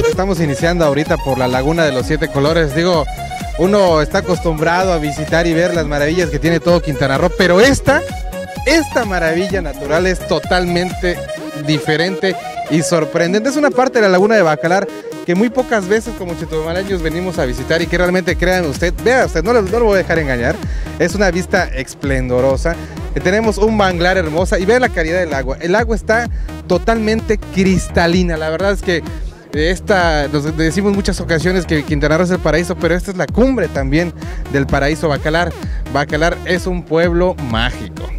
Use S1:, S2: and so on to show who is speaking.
S1: Estamos iniciando ahorita por la Laguna de los Siete Colores. Digo, uno está acostumbrado a visitar y ver las maravillas que tiene todo Quintana Roo, pero esta maravilla natural es totalmente diferente y sorprendente. Es una parte de la Laguna de Bacalar que muy pocas veces como chetumaleños venimos a visitar y que realmente, créanme usted, vea usted, no lo voy a dejar engañar, es una vista esplendorosa. Tenemos un manglar hermosa y vean la calidad del agua. El agua está totalmente cristalina. La verdad es que nos decimos muchas ocasiones que Quintana Roo es el paraíso, pero esta es la cumbre también del paraíso Bacalar. Bacalar es un pueblo mágico.